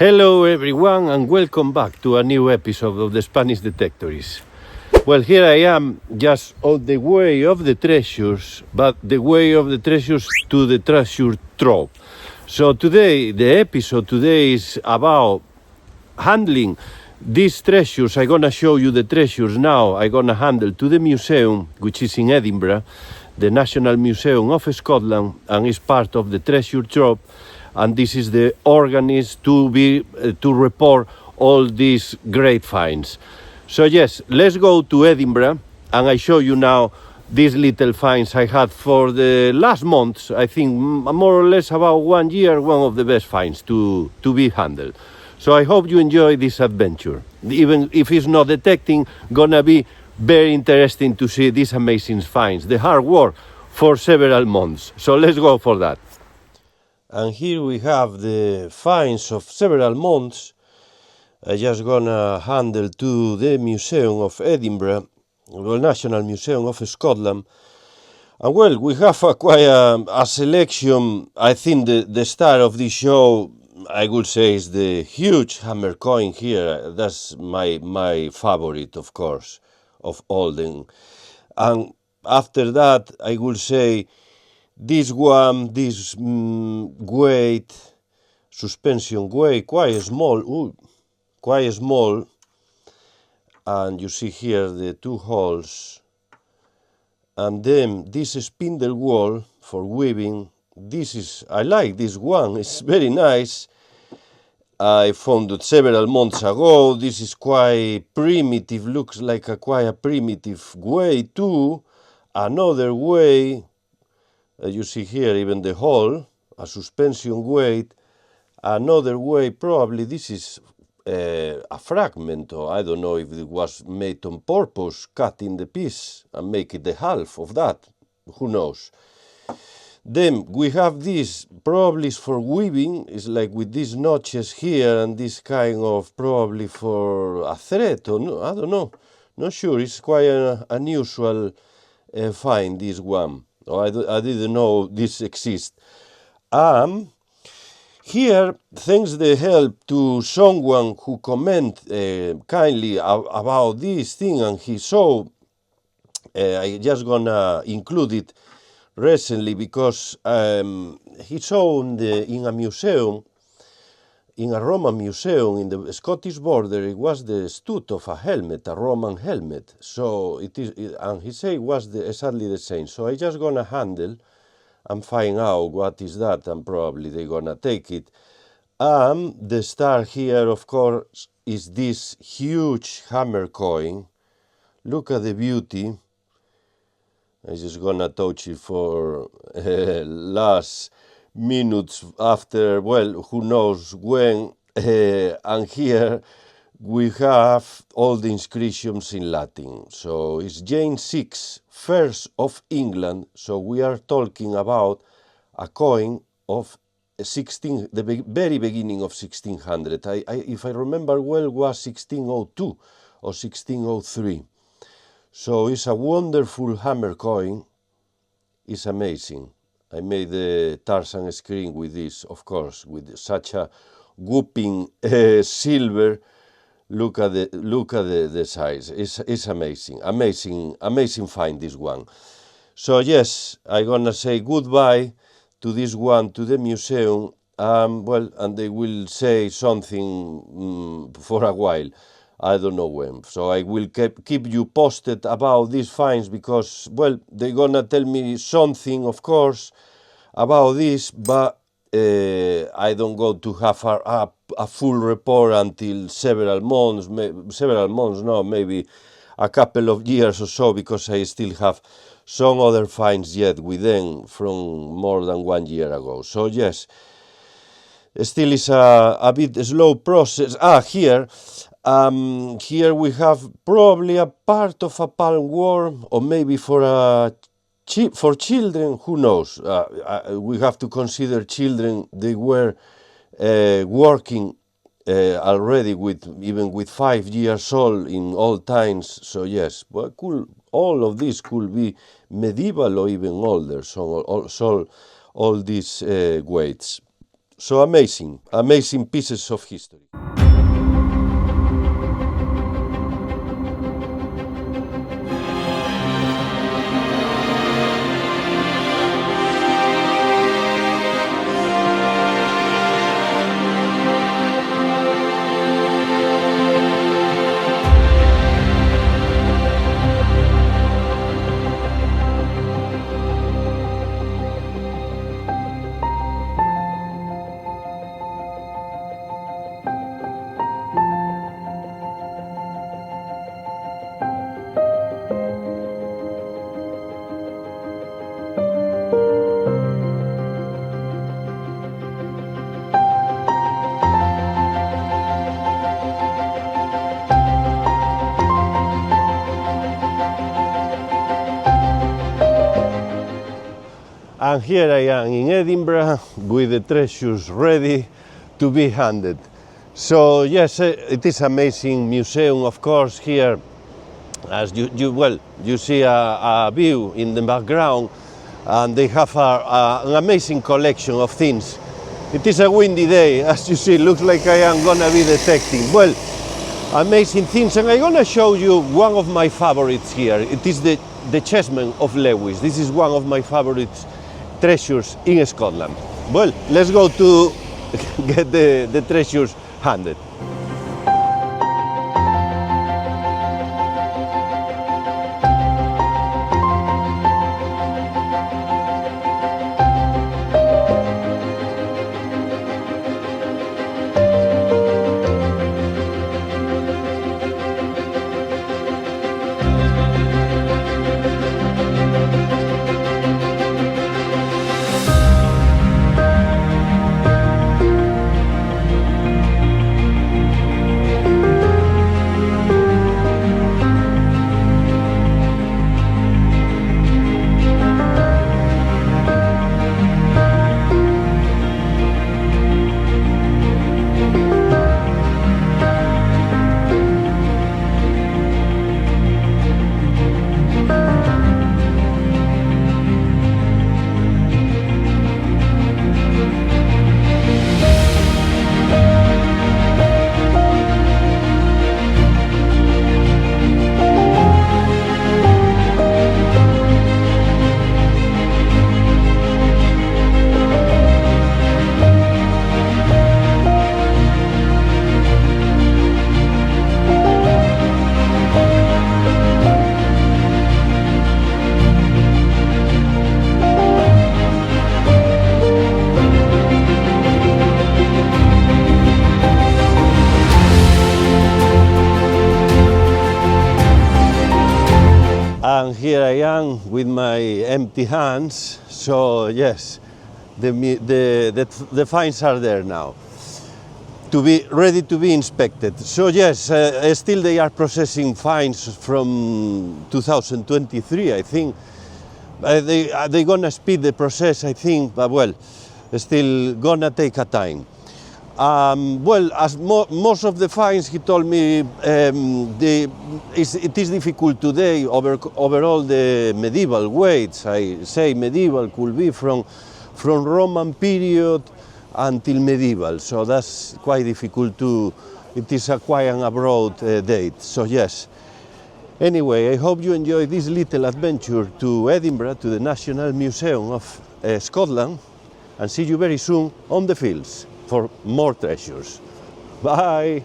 Hello everyone and welcome back to a new episode of the Spanish Detectorist. Well, here I am just on the way of the treasures, but the way of the treasures to the Treasure Trove. So today, the episode today is about handling these treasures. I'm gonna show you the treasures now. I'm gonna handle to the museum, which is in Edinburgh, the National Museum of Scotland, and is part of the Treasure Trove. And this is the organist to report all these great finds. So yes, let's go to Edinburgh, and I show you now these little finds I had for the last months. I think more or less about 1 year, one of the best finds to be handled. So I hope you enjoy this adventure. Even if it's not detecting, gonna be very interesting to see these amazing finds, the hard work for several months. So let's go for that. And here we have the finds of several months. I just gonna handle to the Museum of Edinburgh, the National Museum of Scotland. And well, we have quite a selection. I think the star of this show, I would say, is the huge hammer coin here. That's my favorite, of course, of all them. And after that, I would say this one, this weight, suspension weight, quite small, and you see here the two holes, and then this spindle whorl for weaving. I like this one, it's very nice. I found it several months ago. This is quite primitive, looks like quite a primitive way too. Another way, you see here even the hole, a suspension weight. Another way, probably this is a fragment, or I don't know if it was made on purpose, cut in the piece and make it the half of that, who knows. Then we have this, probably is for weaving, it's like with these notches here and this kind of probably for a thread, or no, I don't know, not sure, it's quite an unusual find, this one. I didn't know this exists. Here, thanks the help to someone who comment kindly about this thing, and he saw, I just gonna include it recently because he saw in a museum, in a Roman museum in the Scottish border, it was the stud of a helmet, a Roman helmet. So and he said it was exactly the same. So I just gonna handle and find out what is that, and probably they're gonna take it. The star here, of course, is this huge hammer coin. Look at the beauty. I'm just gonna touch it for last minutes after, well, who knows when. And here we have all the inscriptions in Latin. So it's James VI, first of England. So we are talking about a coin of the very beginning of 1600. If I remember well, was 1602 or 1603. So it's a wonderful hammer coin. It's amazing. I made the Tarzan screen with this, of course, with such a whooping silver. Look at the size. It's amazing find, this one. So yes, I'm gonna say goodbye to this one, to the museum. And they will say something for a while. I don't know when. So I will keep you posted about these finds because, well, they're gonna tell me something, of course, about this, but I don't go to have a full report until several months, maybe a couple of years or so, because I still have some other finds yet with them from more than 1 year ago. So yes, still is a bit slow process. Here we have probably a part of a palm worm, or maybe for children, who knows. We have to consider children, they were working already even with 5 years old in old times. So yes, but all of this could be medieval or even older. So all these weights. So amazing, amazing pieces of history. And here I am in Edinburgh with the treasures ready to be handed. So yes, it is amazing museum, of course. Here, as you see a view in the background, and they have an amazing collection of things. It is a windy day, as you see. Looks like I am gonna be detecting. Well, amazing things, and I'm gonna show you one of my favorites here. It is the Chessmen of Lewis. This is one of my favorites. Treasures in Scotland. Well, let's go to get the treasures handed. And here I am with my empty hands. So yes, the finds are there now, to be ready to be inspected. So yes, still they are processing finds from 2023, I think. They're gonna speed the process, I think, but well, still gonna take a time. Well, as most of the finds, he told me, it is difficult today over all the medieval weights. I say medieval could be from Roman period until medieval, so that's quite difficult to, it is a quite a broad date, so yes. Anyway, I hope you enjoyed this little adventure to Edinburgh, to the National Museum of Scotland, and see you very soon on the fields for more treasures. Bye!